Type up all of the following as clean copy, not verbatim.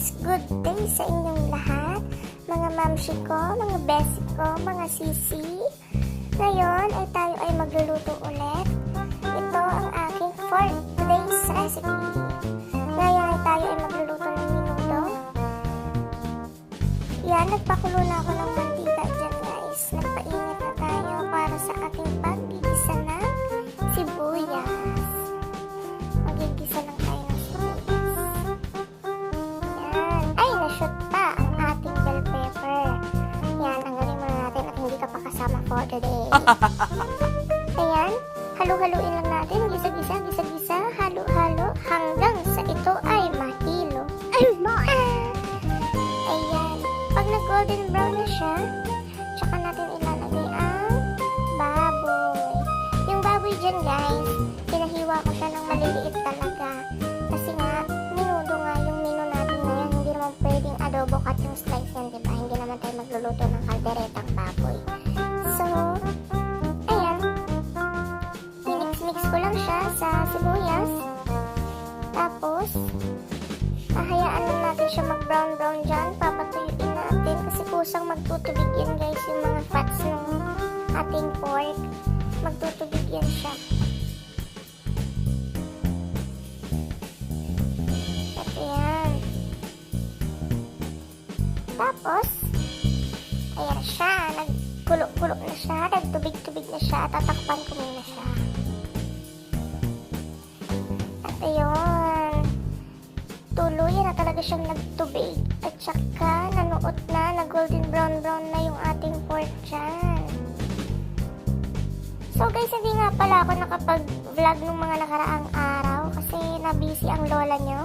guys! Good day sa inyong lahat, mga mamshi ko, mga besi ko, mga sisi. Ngayon ay tayo ay magluluto ulit. Ito ang aking for today's recipe. Ngayon ay tayo ay magluluto ng menudo. Yan, nagpakulo na ako ng mantika dyan guys. Nagpainit na tayo para sa ating paggigisa ng sibuyas. Magigisa lang tayo ng sibuyas. Yan. Ay, na-shoot pa ang ating bell pepper. Yan, tanggalin muna natin at hindi ka pa kasama for today. Ayan, halu-haluin lang natin. Gisa-gisa, gisa-gisa, halo-halo hanggang sa ito ay mahilo. Ayan, pag nag-golden brown na siya, tsaka natin ilalagay ang baboy. Yung baboy dyan guys, pinahiwa ko siya ng maliliit talaga. Kasi nga, menudo nga yung menu natin ngayon. Hindi naman pwedeng adobo cut yung slice yan, diba? Hindi naman tayo magluluto ng kalderetang baboy. So, ayan. Minix-mix ko lang siya sa sibuyas. Tapos, hahayaan lang natin siya mag-brown-brown dyan. Papatuyuin natin kasi kusang magtutubig yan guys yung mga fats ng ating pork. Magtutubig yan siya. At ayan. Tapos, ayan siya. Nagkulo-kulo na siya. Nagtubig-tubig na siya. Tatakpan ko muna siya. At ayun. Tuluyan na talaga siyang nagtubig. At saka, nanuot na. Nag-golden brown-brown na yung ating pork dyan. So guys, hindi nga pala ako nakapag-vlog nung mga nakaraang araw kasi na-busy ang lola nyo.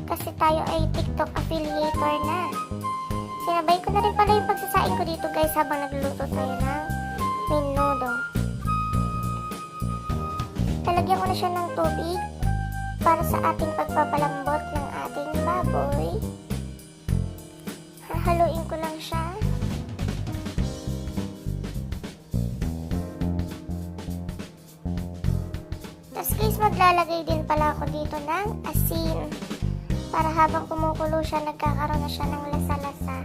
Kasi tayo ay TikTok affiliator na. Sinabay ko na rin pala yung pagsasaing ko dito guys habang nagluluto tayo ng menudo. Talagyan ko na siya ng tubig para sa ating pagpapalambot ng ating baboy. Hahaluin ko lang siya. Tapos guys, maglalagay din pala ako dito ng asin. Para habang kumukulo siya, nagkakaroon na siya ng lasa-lasa.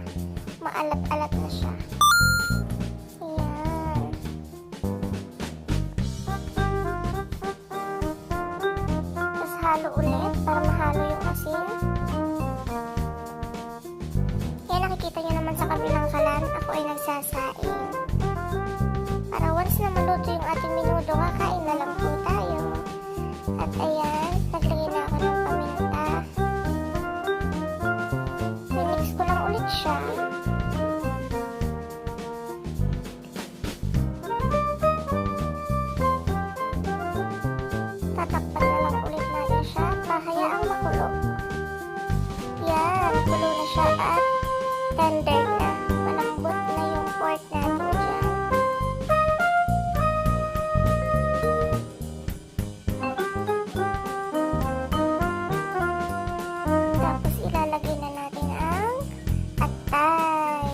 Maalat-alat na siya. Ayan. Tapos halo ulit para mahalo yung asin. Ayan, nakikita nyo naman sa kabilang kalan, ako ay nagsasaing. Para once na maluto yung ating menudo, kakain na lang po tayo. At ayan, naglagay na ako ng paminta. Mimix ko lang ulit siya. Tatakpan na lang ulit natin siya. Pahayaang makulo. Yan, kulo na siya at tender na. Malambot na yung pork natin dyan. Tapos ilalagay na natin ang atay.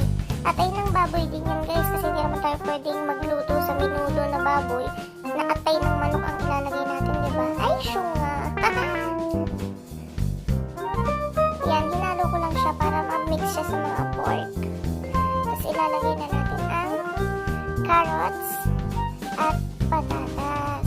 Atay ng baboy din yan guys kasi hindi naman tayo pwedeng magluto sa menudo na baboy na atay ng manok ang ilalagay natin, diba? Ay, syunga! Yan, hinalo ko lang siya para ma-mix siya sa mga pork. Tapos ilalagay na natin ang carrots at patatas.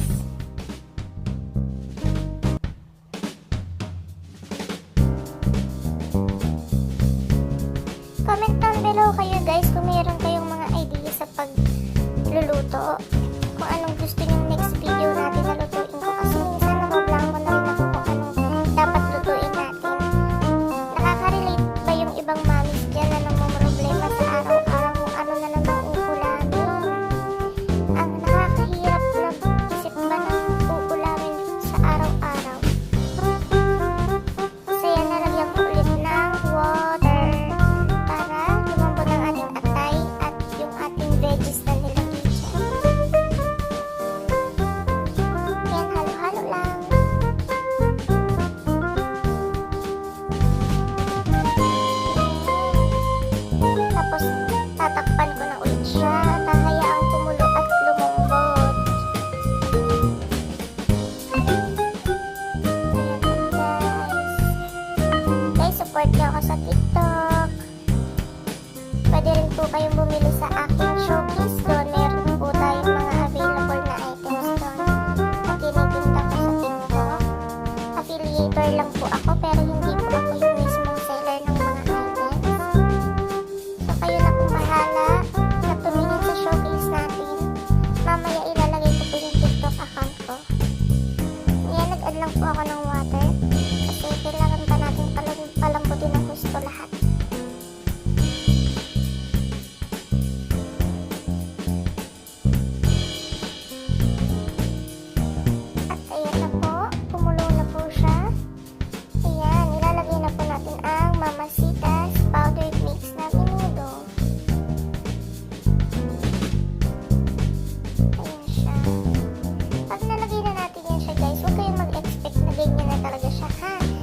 Comment down below kayo guys kung mayroon kayong mga idea sa pagluluto. Kung anong gusto nyo next video natin na lutuin ko. Kasi minsan nabablanko na rin ako kung anong dapat lutuin natin. Nakaka-relate ba yung ibang mamis dyan na namumroblema sa araw-araw kung ano na naman ukulamin? support niyo ako sa TikTok. Pwede rin po kayong bumili sa aking showcase doon. Meron po tayong mga available na items doon na tinitinda ko sa TikTok. Affiliator lang po ako pero hindi po ako yung mismong seller ng mga items. So kayo na po bahala na tumingin sa showcase natin. Mamaya ilalagay ko po yung TikTok account ko. Yan, nag-add lang po ako ng water kasi kailangan pa natin palambutin ng gusto lahat. At ayan na po, kumulo na po siya. Ayan, ilalagay na po natin ang Mamacita's powdered mix na menudo. Ayan siya. Pag nalagay na natin yan siya guys, huwag kayong mag-expect na ganyan na talaga siya ha.